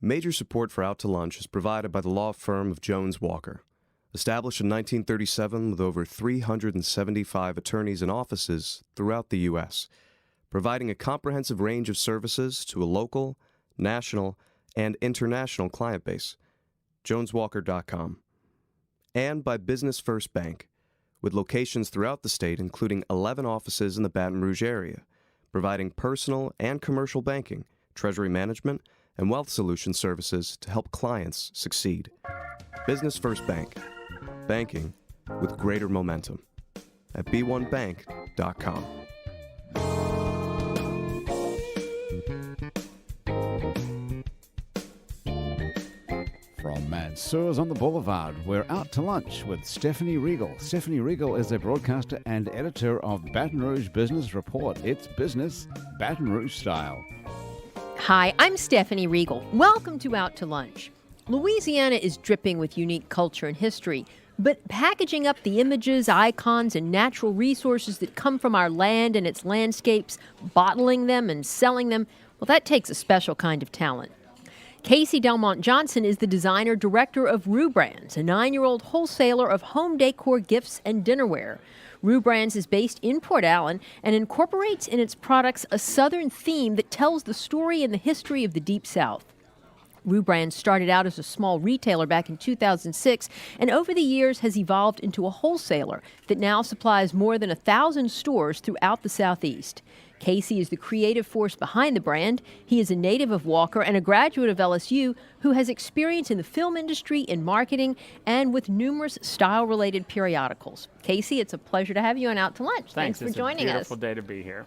Major support for Out to Lunch is provided by the law firm of Jones Walker. Established in 1937 with over 375 attorneys and offices throughout the U.S., providing a comprehensive range of services to a local, national, and international client base. JonesWalker.com. And by Business First Bank, with locations throughout the state, including 11 offices in the Baton Rouge area, providing personal and commercial banking, treasury management, and wealth solution services to help clients succeed. Business First Bank. Banking with greater momentum. At b1bank.com. From Mansurs on the Boulevard, we're out to lunch with Stephanie Regal. Stephanie Regal is a broadcaster and editor of Baton Rouge Business Report. It's business Baton Rouge style. Hi, I'm Stephanie Regal. Welcome to Out to Lunch. Louisiana is dripping with unique culture and history, but packaging up the images, icons, and natural resources that come from our land and its landscapes, bottling them and selling them, well, that takes a special kind of talent. Casey Delmont Johnson is the designer-director of Roux Brands, a 9-year-old wholesaler of home decor gifts and dinnerware. Roux Brands is based in Port Allen and incorporates in its products a Southern theme that tells the story and the history of the Deep South. Roux Brands started out as a small retailer back in 2006 and over the years has evolved into a wholesaler that now supplies more than 1,000 stores throughout the Southeast. Casey is the creative force behind the brand. He is a native of Walker and a graduate of LSU who has experience in the film industry, in marketing, and with numerous style-related periodicals. Casey, it's a pleasure to have you on Out to Lunch. Thanks for joining us. It's a beautiful day to be here.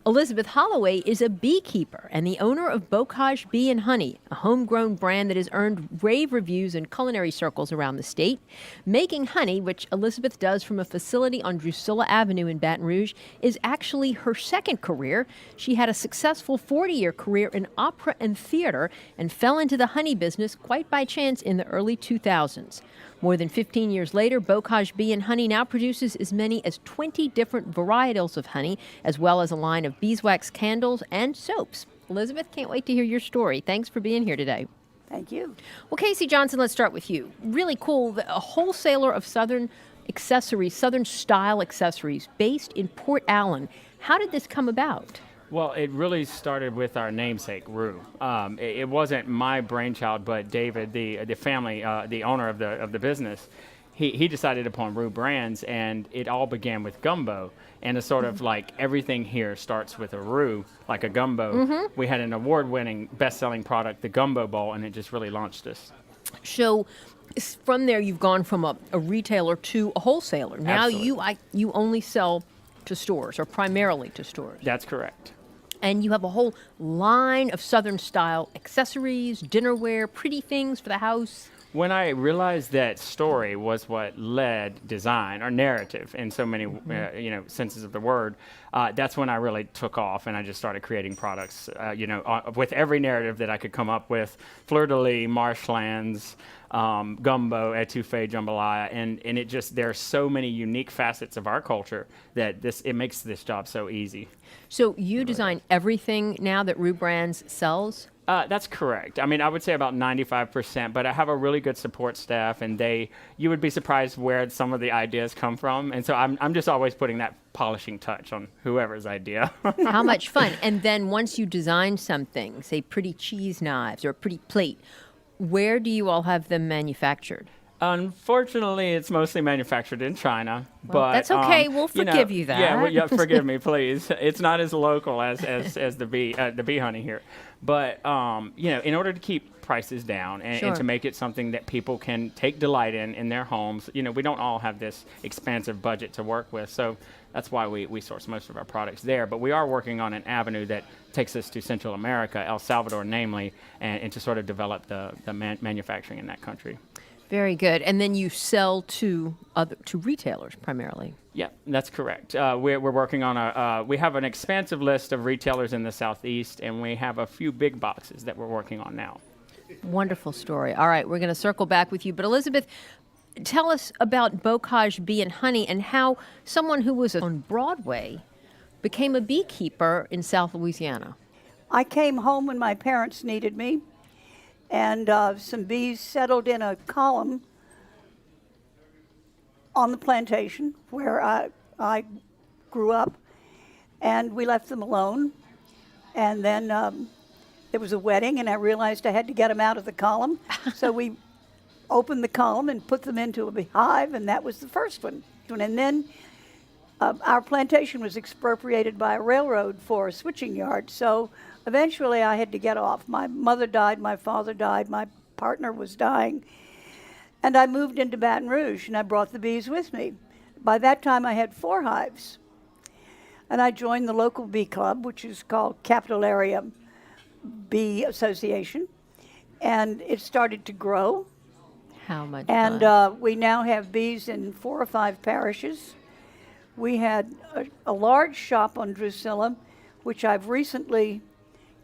Elizabeth Holloway is a beekeeper and the owner of Bocage Bee and Honey, a homegrown brand that has earned rave reviews in culinary circles around the state. Making honey, which Elizabeth does from a facility on Drusilla Avenue in Baton Rouge, is actually her second career. She had a successful 40-year career in opera and theater and fell into the honey business quite by chance in the early 2000s. More than 15 years later, Bocage Bee and Honey now produces as many as 20 different varietals of honey, as well as a line of beeswax candles and soaps. Elizabeth, can't wait to hear your story. Thanks for being here today. Thank you. Well, Casey Johnson, let's start with you. Really cool, a wholesaler of Southern accessories, Southern style accessories, based in Port Allen. How did this come about? Well, it really started with our namesake, Roux. It wasn't my brainchild, but David, the family, the owner of the business, he decided upon Roux Brands, and it all began with gumbo. And it's sort of like everything here starts with a roux, like a gumbo. Mm-hmm. We had an award-winning, best-selling product, the Gumbo Bowl, and it just really launched us. So from there, you've gone from a retailer to a wholesaler. Now you only sell to stores, or primarily to stores. That's correct. And you have a whole line of Southern-style accessories, dinnerware, pretty things for the house. When I realized that story was what led design or narrative in so many senses of the word, that's when I really took off and I just started creating products, with every narrative that I could come up with: fleur-de-lis, marshlands, gumbo, etouffee, jambalaya, and it just, there are so many unique facets of our culture that it makes this job so easy. So you design everything now that Roux Brands sells? That's correct. I mean, I would say about 95%, but I have a really good support staff, and you would be surprised where some of the ideas come from. And so I'm just always putting that polishing touch on whoever's idea. How much fun. And then once you design something, say pretty cheese knives or a pretty plate, where do you all have them manufactured? Unfortunately, it's mostly manufactured in China. Well, but that's okay. We'll forgive you that. Yeah, forgive me, please. It's not as local as the bee honey here. But in order to keep prices down and to make it something that people can take delight in their homes, we don't all have this expansive budget to work with. So that's why we source most of our products there. But we are working on an avenue that takes us to Central America, El Salvador namely, and to sort of develop the manufacturing in that country. Very good. And then you sell to retailers primarily. Yeah, that's correct. We're working on we have an expansive list of retailers in the Southeast, and we have a few big boxes that we're working on now. Wonderful story. All right, we're going to circle back with you. But Elizabeth, tell us about Bocage Bee and Honey and how someone who was on Broadway became a beekeeper in South Louisiana. I came home when my parents needed me and some bees settled in a column on the plantation where I grew up, and we left them alone. And then there was a wedding, and I realized I had to get them out of the column. So we opened the column and put them into a beehive, and that was the first one. And then our plantation was expropriated by a railroad for a switching yard. So eventually I had to get off. My mother died, my father died, my partner was dying. And I moved into Baton Rouge, and I brought the bees with me. By that time, I had 4 hives. And I joined the local bee club, which is called Capital Area Bee Association. And it started to grow. How much And fun. we now have bees in 4 or 5 parishes. We had a large shop on Drusilla, which I've recently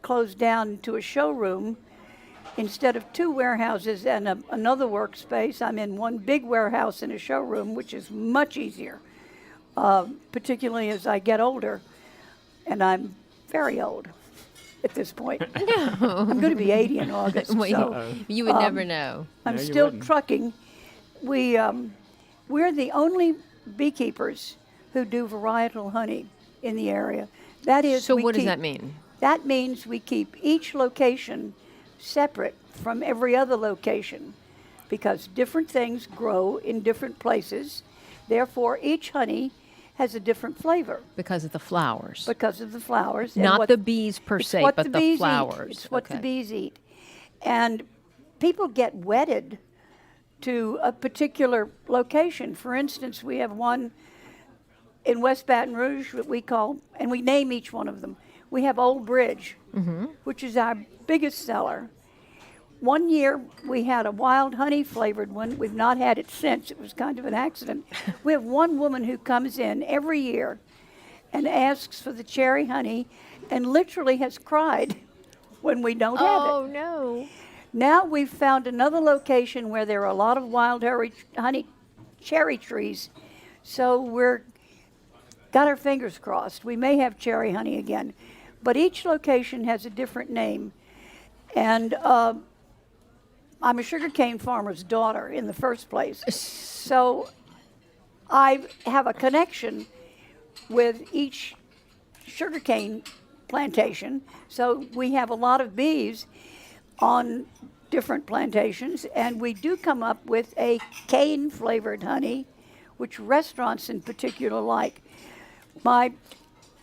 closed down to a showroom. Instead of 2 warehouses and another workspace, I'm in one big warehouse and a showroom, which is much easier, particularly as I get older. And I'm very old at this point. I'm going to be 80 in August. Well, So you would never know. I'm No, you still wouldn't. trucking. We're the only beekeepers who do varietal honey in the area. That is, So we what does keep- that mean? That means we keep each location separate from every other location because different things grow in different places. Therefore, each honey has a different flavor Because of the flowers. because of the flowers. and Not what- the bees per it's se, what but the bees eat. flowers. It's what the Okay. bees eat. And people get wedded to a particular location. For instance, we have one in West Baton Rouge that we call, and we name each one of them. We have Old Bridge, which is our biggest seller. One year we had a wild honey flavored one. We've not had it since. It was kind of an accident. We have one woman who comes in every year and asks for the cherry honey and literally has cried when we don't have it. Oh, no. Now we've found another location where there are a lot of wild honey cherry trees. So we're got our fingers crossed. We may have cherry honey again. But each location has a different name. And I'm a sugarcane farmer's daughter in the first place. So I have a connection with each sugarcane plantation. So we have a lot of bees on different plantations, and we do come up with a cane flavored honey, which restaurants in particular like.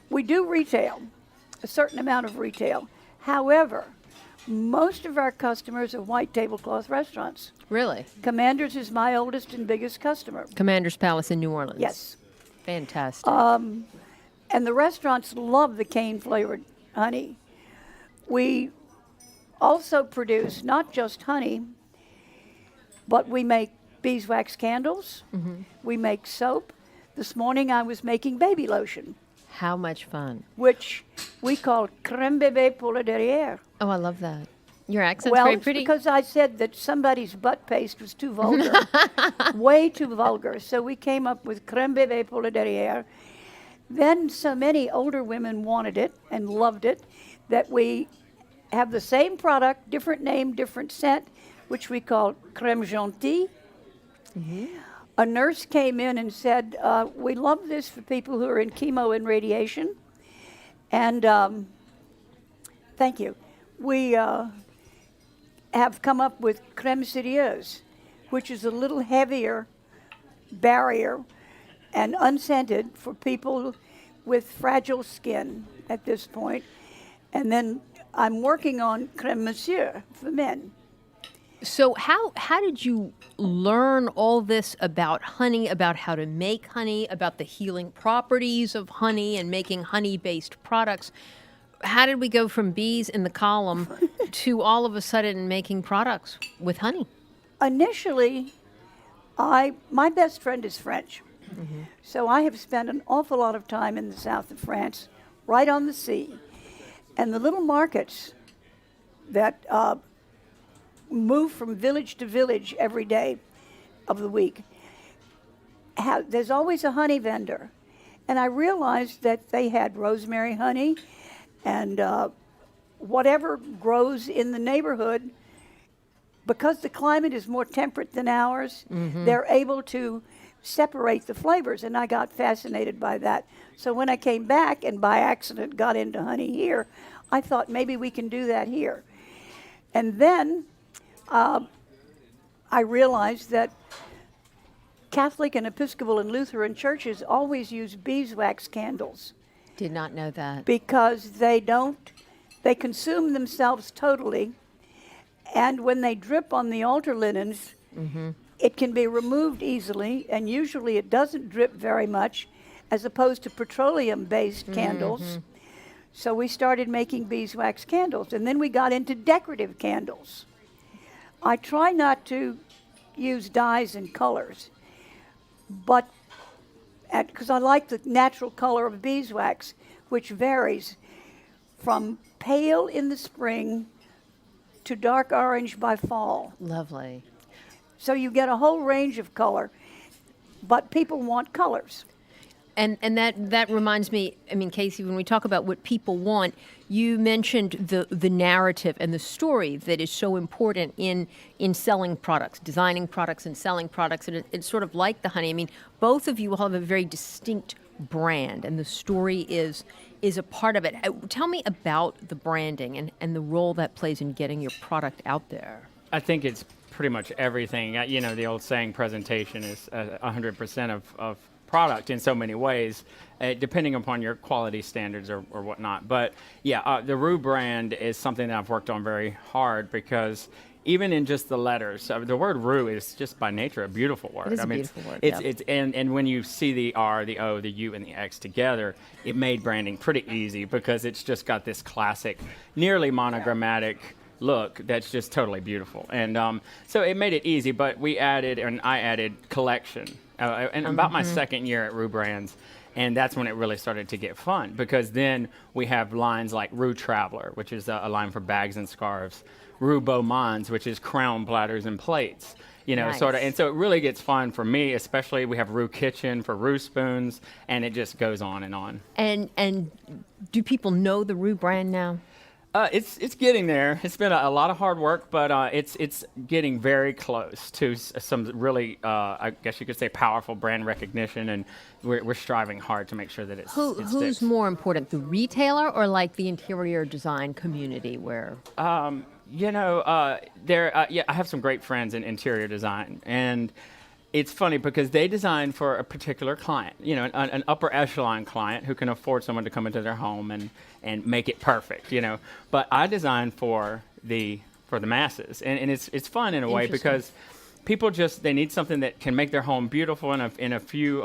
We do retail, a certain amount of retail. However, most of our customers are white tablecloth restaurants. Really? Commander's is my oldest and biggest customer. Commander's Palace in New Orleans. Yes. Fantastic. And the restaurants love the cane flavored honey. We also produce not just honey, but we make beeswax candles. We make soap. This morning I was making baby lotion, How much fun. which we call crème bébé pour le derriere. Oh, I love that. Your accent's Well, very it's pretty. because I said that somebody's butt paste was too vulgar, way too vulgar. So we came up with crème bébé pour le derriere. Then so many older women wanted it and loved it that we have the same product, different name, different scent, which we call crème gentille. A nurse came in and said, we love this for people who are in chemo and radiation. And thank you. We have come up with crème sérieuse, which is a little heavier barrier and unscented for people with fragile skin at this point. And then I'm working on crème monsieur for men. So how did you learn all this about honey, about how to make honey, about the healing properties of honey and making honey-based products? How did we go from bees in the column to all of a sudden making products with honey? Initially, my best friend is French. So I have spent an awful lot of time in the south of France, right on the sea. And the little markets that move from village to village every day of the week, there's always a honey vendor. And I realized that they had rosemary honey and whatever grows in the neighborhood because the climate is more temperate than ours, they're able to separate the flavors, and I got fascinated by that. So when I came back and by accident got into honey here, I thought maybe we can do that here. And then I realized that Catholic and Episcopal and Lutheran churches always use beeswax candles Did not know that. because they consume themselves totally, and when they drip on the altar linens, it can be removed easily, and usually it doesn't drip very much, as opposed to petroleum-based candles. So we started making beeswax candles, and then we got into decorative candles. I try not to use dyes and colors, but because I like the natural color of beeswax, which varies from pale in the spring to dark orange by fall. Lovely. So you get a whole range of color, but people want colors. And that reminds me, I mean, Casey, when we talk about what people want, you mentioned the narrative and the story that is so important in selling products, designing products and selling products. And it's sort of like the honey. I mean, both of you will have a very distinct brand, and the story is a part of it. Tell me about the branding and the role that plays in getting your product out there. I think it's pretty much everything. You know, the old saying, presentation is 100% of product in so many ways, depending upon your quality standards or whatnot. But yeah, the Roux brand is something that I've worked on very hard, because even in just the letters, the word Roux is just by nature a beautiful word. It is a beautiful word, yeah. And when you see the R, the O, the U, and the X together, it made branding pretty easy, because it's just got this classic, nearly monogrammatic look that's just totally beautiful. And so it made it easy, but I added collection. And about my second year at Roux Brands, and that's when it really started to get fun, because then we have lines like Roux Traveler, which is a line for bags and scarves, Roux Beau Monde, which is crown platters and plates, you know, Nice. sort of. And so it really gets fun for me, especially we have Roux Kitchen for Roux spoons, and it just goes on and on. And do people know the Roux brand now? It's getting there. It's been a lot of hard work, but it's getting very close to some really, I guess you could say, powerful brand recognition, and we're striving hard to make sure that it Who's sticks. more important, the retailer or like the interior design community? Where You know, I have some great friends in interior design, and it's funny because they design for a particular client, you know, an upper echelon client who can afford someone to come into their home and make it perfect, you know. But I design for the masses, and it's fun in a way, because people they need something that can make their home beautiful in a few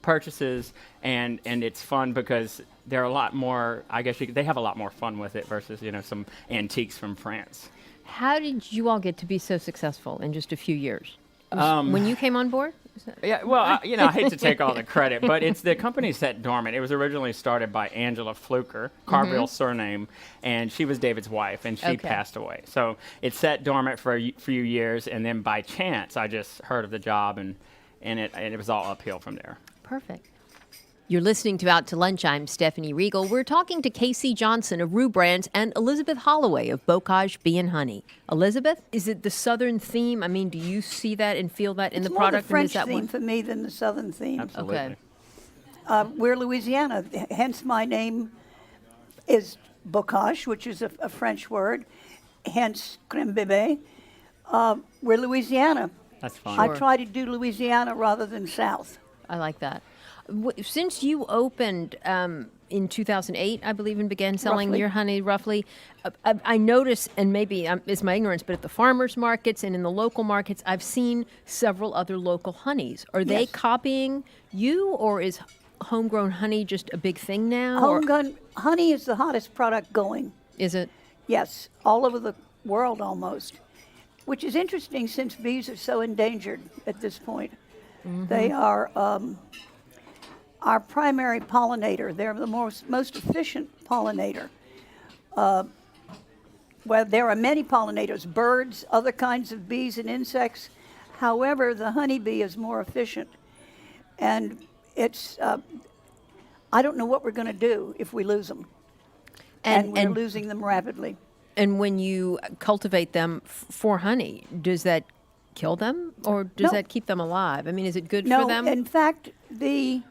purchases, and it's fun because they're a lot more, I guess they have a lot more fun with it versus, you know, some antiques from France. How did you all get to be so successful in just a few years? When you came on board? Yeah, well, I hate to take all the credit, but the company sat dormant. It was originally started by Angela Fluker, Carville surname, and she was David's wife, and she passed away. So it sat dormant for a few years, and then by chance, I just heard of the job, and it was all uphill from there. Perfect. You're listening to Out to Lunch. I'm Stephanie Riegel. We're talking to Casey Johnson of Roux Brands and Elizabeth Holloway of Bocage Bee and Honey. Elizabeth, is it the Southern theme? I mean, do you see that and feel that in the product? It's more the French and is that theme for me than the Southern theme. Absolutely. Okay. We're Louisiana, hence my name is Bocage, which is a French word, hence crème bébé. We're Louisiana. That's fun. I Sure. try to do Louisiana rather than South. I like that. Since you opened in 2008, I believe, and began selling Roughly. your honey roughly, I notice, and maybe it's my ignorance, but at the farmers markets and in the local markets, I've seen several other local honeys. Are they Yes. copying you, or is homegrown honey just a big thing now? or Homegrown honey is the hottest product going. is it? Yes, all over the world almost, which is interesting since bees are so endangered at this point. They are our primary pollinator. They're the most efficient pollinator. Well, there are many pollinators, birds, other kinds of bees and insects. However, the honeybee is more efficient. And it's, I don't know what we're going to do if we lose them. And we're losing them rapidly. And when you cultivate them for honey, does that kill them or does No. that keep them alive? I mean, is it good No, for them? in fact, the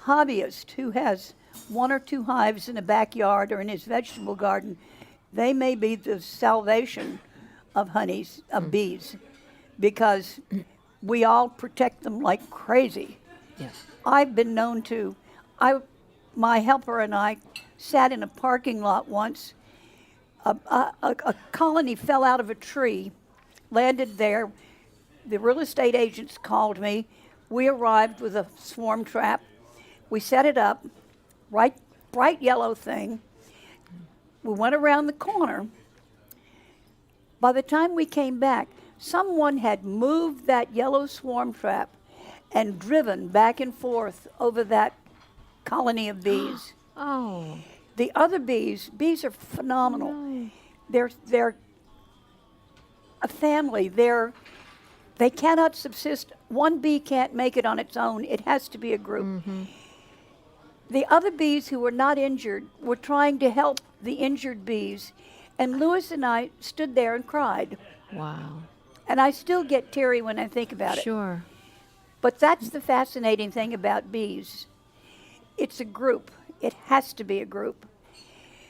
hobbyist who has 1 or 2 hives in a backyard or in his vegetable garden, they may be the salvation of bees, because we all protect them like crazy. Yeah. I've been known to, my helper and I sat in a parking lot once. A colony fell out of a tree, landed there. The real estate agents called me. We arrived with a swarm trap. We set it up, bright yellow thing. We went around the corner. By the time we came back, someone had moved that yellow swarm trap and driven back and forth over that colony of bees. Oh. The other bees are phenomenal. No. They're a family. They cannot subsist. One bee can't make it on its own. It has to be a group. Mm-hmm. The other bees who were not injured were trying to help the injured bees, and Louis and I stood there and cried. Wow. And I still get teary when I think about it. Sure. But that's the fascinating thing about bees. It's a group. It has to be a group.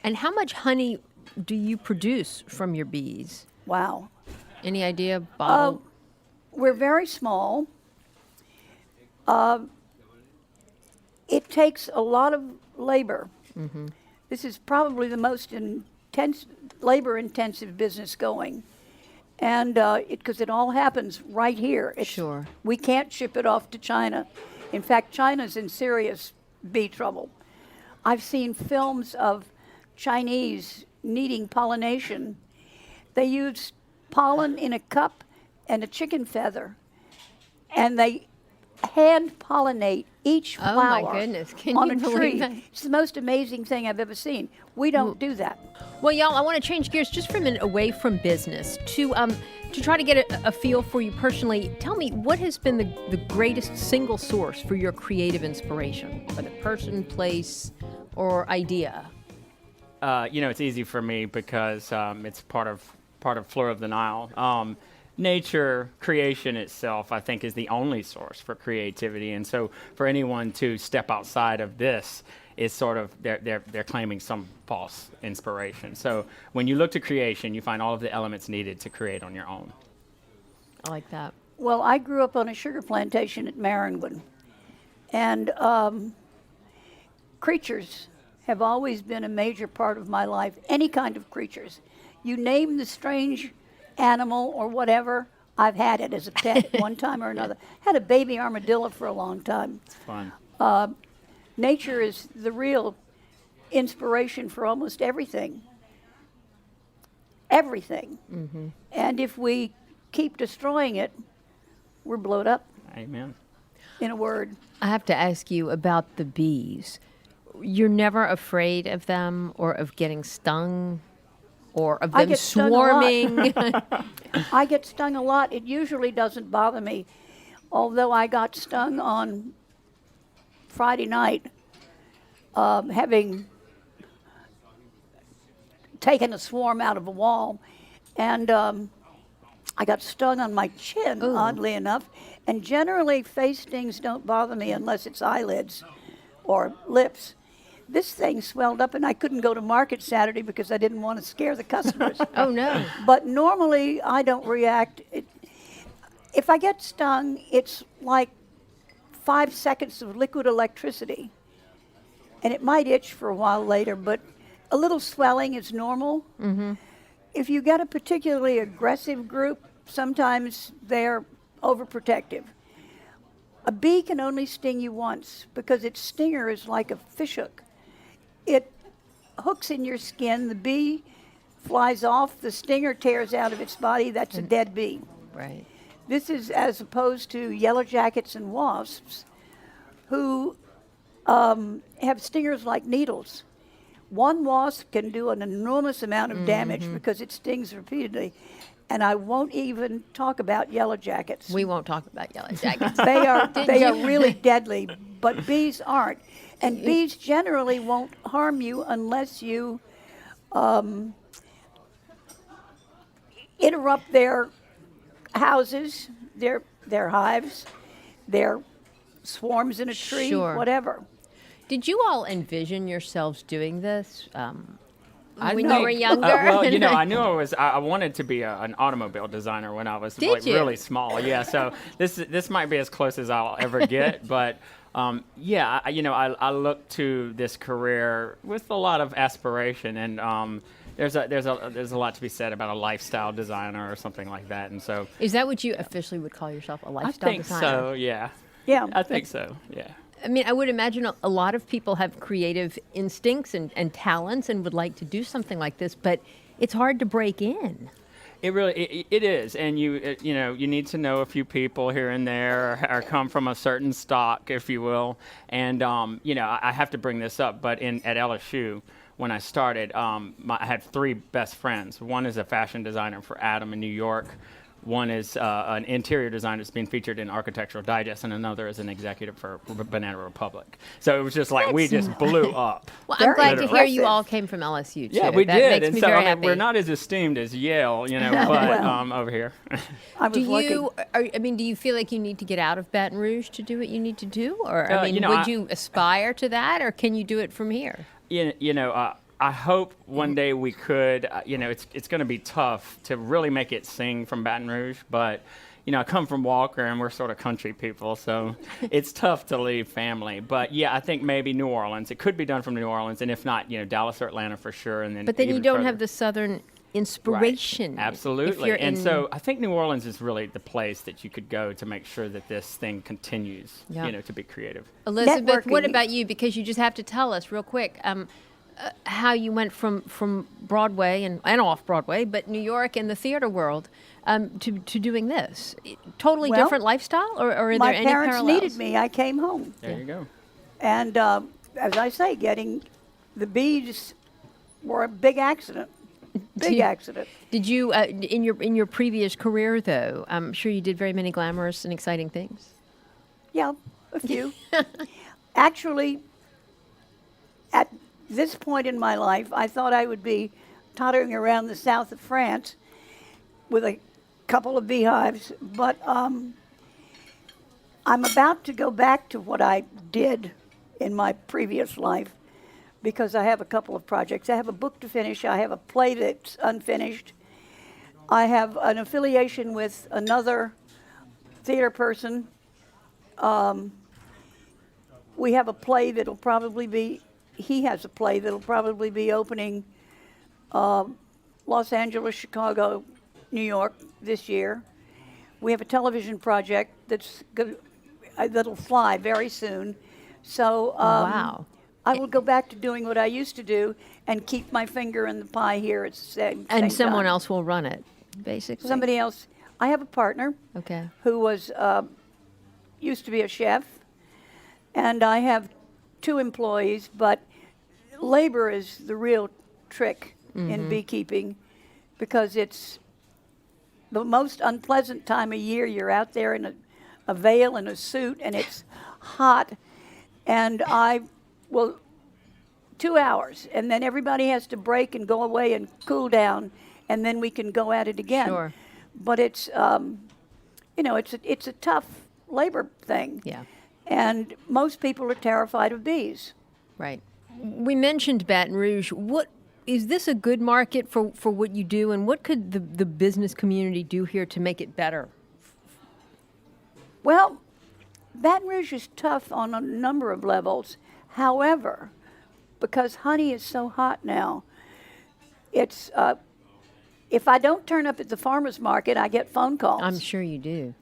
And how much honey do you produce from your bees? Wow. Any idea? Bottle? We're very small. It takes a lot of labor. Mm-hmm. This is probably the most labor-intensive business going. And because it all happens right here. Sure. We can't ship it off to China. In fact, China's in serious bee trouble. I've seen films of Chinese needing pollination. They use pollen in a cup and a chicken feather, and they hand pollinate each Oh, flower my goodness. Can on you a believe tree. that? It's the most amazing thing I've ever seen. We don't do that. Well, y'all, I want to change gears just for a minute away from business to try to get a feel for you personally. Tell me, what has been the greatest single source for your creative inspiration, whether person, place, or idea? It's easy for me because it's part of Fleur of the Nile. Nature, creation itself, I think, is the only source for creativity. And so for anyone to step outside of this is sort of, they're claiming some false inspiration. So when you look to creation, you find all of the elements needed to create on your own. I like that. Well, I grew up on a sugar plantation at Maringouin, and creatures have always been a major part of my life. Any kind of creatures. You name the strange animal or whatever, I've had it as a pet at one time or another. Had a baby armadillo for a long time. It's fun. Nature is the real inspiration for almost everything. Everything. Mm-hmm. And if we keep destroying it, we're blowed up, Amen. in a word. I have to ask you about the bees. You're never afraid of them or of getting stung or of I them get stung a lot. swarming? I get stung a lot. It usually doesn't bother me, although I got stung on Friday night, having taken a swarm out of a wall, and I got stung on my chin, Ooh. oddly enough. And generally, face stings don't bother me unless it's eyelids or lips. This thing swelled up, and I couldn't go to market Saturday because I didn't want to scare the customers. Oh, no. But normally, I don't react. If I get stung, it's like 5 seconds of liquid electricity. And it might itch for a while later, but a little swelling is normal. Mm-hmm. If you get a particularly aggressive group, sometimes they're overprotective. A bee can only sting you once because its stinger is like a fishhook. It hooks in your skin, the bee flies off, the stinger tears out of its body, that's a dead bee. Right. This is as opposed to yellow jackets and wasps who have stingers like needles. One wasp can do an enormous amount of damage because it stings repeatedly. And I won't even talk about yellow jackets. We won't talk about yellow jackets. They are really deadly, but bees aren't. And bees generally won't harm you unless you interrupt their houses, their hives, their swarms in a tree, Sure. whatever. Did you all envision yourselves doing this when you know. were younger? Well, you know, I knew I wanted to be an automobile designer when I was Did you? really small. Yeah, so this might be as close as I'll ever get, but yeah, I look to this career with a lot of aspiration, and there's a lot to be said about a lifestyle designer or something like that, and so Is that what you officially would call yourself, a I lifestyle think designer? so. Yeah, Yeah. I think so. Yeah. I mean, I would imagine a lot of people have creative instincts and talents and would like to do something like this, but it's hard to break in. It really it is, and you need to know a few people here and there, or come from a certain stock, if you will. And I have to bring this up, but at LSU, when I started, I had three best friends. One is a fashion designer for Adam in New York. One is an interior designer that's being featured in Architectural Digest, and another is an executive for Banana Republic. So it was just like we just blew up. Well, I'm Very glad to hear impressive. you all came from LSU, too. Yeah, we That did, makes and me so very I mean, happy. we're not as esteemed as Yale, but Well. over here. I was Do lucky. do you feel like you need to get out of Baton Rouge to do what you need to do? Or, you know, would you aspire to that, or can you do it from here? I hope one day we could. It's going to be tough to really make it sing from Baton Rouge, but I come from Walker, and we're sort of country people, so it's tough to leave family. But yeah, I think maybe New Orleans. It could be done from New Orleans, and if not, Dallas or Atlanta for sure. And then, But then you even don't further. have the Southern Right. inspiration. if Absolutely. you're And in- so I think New Orleans is really the place that you could go to make sure that this thing continues, Yeah. to be creative. Elizabeth, what Networking. about you? Because you just have to tell us real quick how you went from Broadway and off Broadway, but New York and the theater world to doing this. Totally Well, different lifestyle, or are My there any parents parallels? needed me. I came home. There you go. And as I say, getting the bees were a big accident. Big accident. Did you, in your previous career, though? I'm sure you did very many glamorous and exciting things. Yeah, a few. Actually, at this point in my life, I thought I would be tottering around the south of France with a couple of beehives, but I'm about to go back to what I did in my previous life because I have a couple of projects. I have a book to finish. I have a play that's unfinished. I have an affiliation with another theater person. We have a play that'll probably be, he has a play that'll probably be opening Los Angeles, Chicago, New York this year. We have a television project that'll fly very soon. So Wow. I will go back to doing what I used to do and keep my finger in the pie here at the same And someone time. else will run it, basically. Somebody else. I have a partner Okay. who was used to be a chef, and I have 2 employees, but labor is the real trick in beekeeping because it's the most unpleasant time of year. You're out there in a veil and a suit, and it's hot, and I will 2 hours, and then everybody has to break and go away and cool down, and then we can go at it again. Sure. But it's it's a tough labor thing. Yeah. And most people are terrified of bees. Right. We mentioned Baton Rouge. What is this a good market for what you do, and what could the business community do here to make it better? Well, Baton Rouge is tough on a number of levels. However, because honey is so hot now, it's if I don't turn up at the farmers market, I get phone calls. I'm sure you do.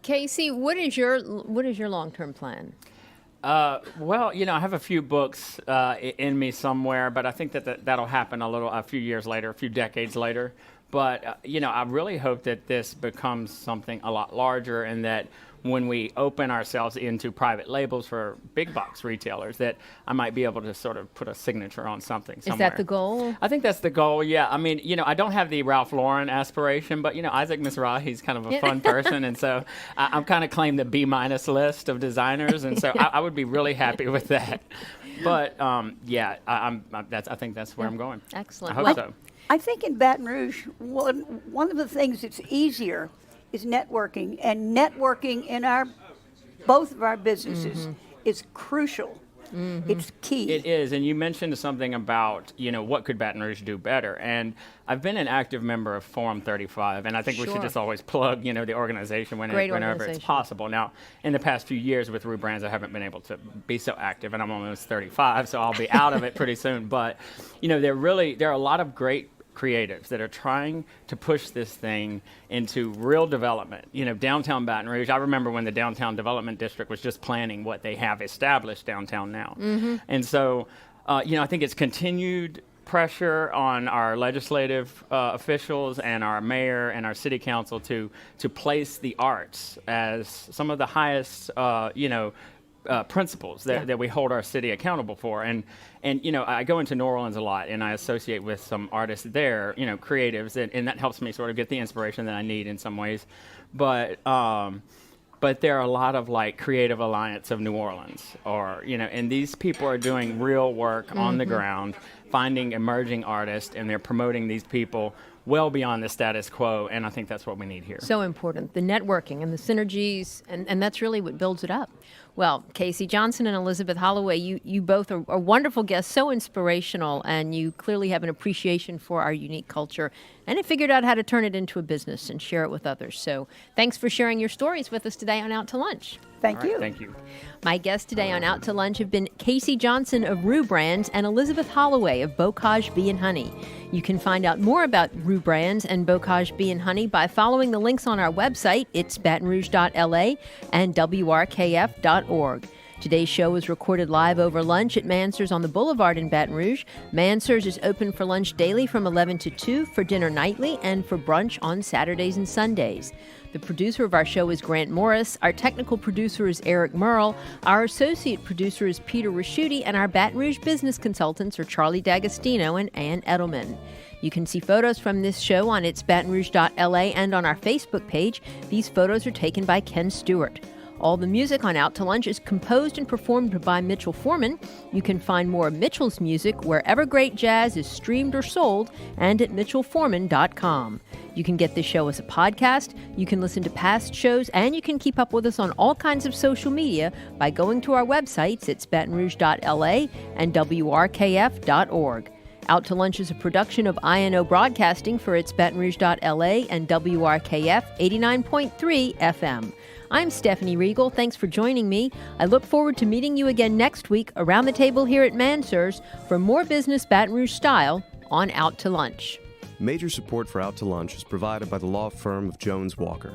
Casey, what is your long-term plan? Well, I have a few books in me somewhere, but I think that'll happen a few years later, a few decades later. But, I really hope that this becomes something a lot larger, and that when we open ourselves into private labels for big box retailers, that I might be able to sort of put a signature on something somewhere. Is that the goal? I think that's the goal, yeah. I mean, I don't have the Ralph Lauren aspiration, but, Isaac Mizrahi's kind of a fun person, and so I'm kind of claim the B- list of designers, and so I would be really happy with that. But, yeah, I think that's where I'm going. Excellent. I hope Well, so. I think in Baton Rouge, one of the things that's easier is networking, and networking in both of our businesses is crucial. It's key. It is, and you mentioned something about, what could Baton Rouge do better? And I've been an active member of Forum 35, and I think we should just always plug, the organization whenever it's possible. Now, in the past few years with Roux Brands, I haven't been able to be so active, and I'm almost 35, so I'll be out of it pretty soon. But, there are a lot of great creatives that are trying to push this thing into real development. Downtown Baton Rouge, I remember when the Downtown Development District was just planning what they have established downtown now. And so, I think it's continued pressure on our legislative officials and our mayor and our city council to place the arts as some of the highest, principles that we hold our city accountable for. And I go into New Orleans a lot, and I associate with some artists there, creatives, and that helps me sort of get the inspiration that I need in some ways. But there are a lot of Creative Alliance of New Orleans, and these people are doing real work on the ground, finding emerging artists, and they're promoting these people well beyond the status quo, and I think that's what we need here. So important, the networking and the synergies, and that's really what builds it up. Well, Casey Johnson and Elizabeth Holloway, you both are wonderful guests, so inspirational, and you clearly have an appreciation for our unique culture and have figured out how to turn it into a business and share it with others. So thanks for sharing your stories with us today on Out to Lunch. Thank you. Thank you. My guests today on Out to Lunch have been Casey Johnson of Roux Brands and Elizabeth Holloway of Bocage Bee and Honey. You can find out more about Roux Brands and Bocage Bee and Honey by following the links on our website. It's batonrouge.la and wrkf.org. Today's show was recorded live over lunch at Mansurs on the Boulevard in Baton Rouge. Mansurs is open for lunch daily from 11 to 2, for dinner nightly, and for brunch on Saturdays and Sundays. The producer of our show is Grant Morris. Our technical producer is Eric Merle. Our associate producer is Peter Raschuti, and our Baton Rouge business consultants are Charlie D'Agostino and Ann Edelman. You can see photos from this show on its batonrouge.la and on our Facebook page. These photos are taken by Ken Stewart. All the music on Out to Lunch is composed and performed by Mitchell Foreman. You can find more of Mitchell's music wherever great jazz is streamed or sold and at mitchellforeman.com. You can get this show as a podcast, you can listen to past shows, and you can keep up with us on all kinds of social media by going to our websites. It's batonrouge.la and wrkf.org. Out to Lunch is a production of INO Broadcasting for its batonrouge.la and WRKF 89.3 FM. I'm Stephanie Riegel. Thanks for joining me. I look forward to meeting you again next week around the table here at Mansurs for more business Baton Rouge style on Out to Lunch. Major support for Out to Lunch is provided by the law firm of Jones Walker.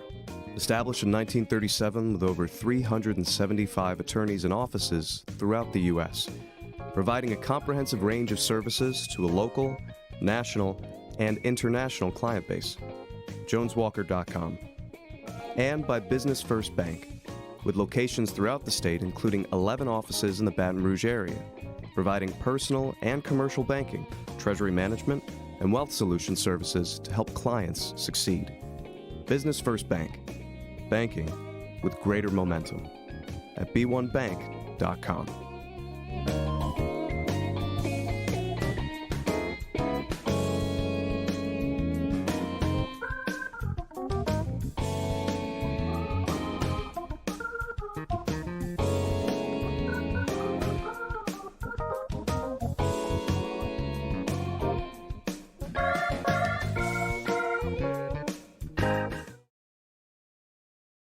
Established in 1937 with over 375 attorneys and offices throughout the U.S., providing a comprehensive range of services to a local, national, and international client base. JonesWalker.com. And by Business First Bank, with locations throughout the state, including 11 offices in the Baton Rouge area, providing personal and commercial banking, treasury management, and wealth solution services to help clients succeed. Business First Bank, banking with greater momentum at b1bank.com.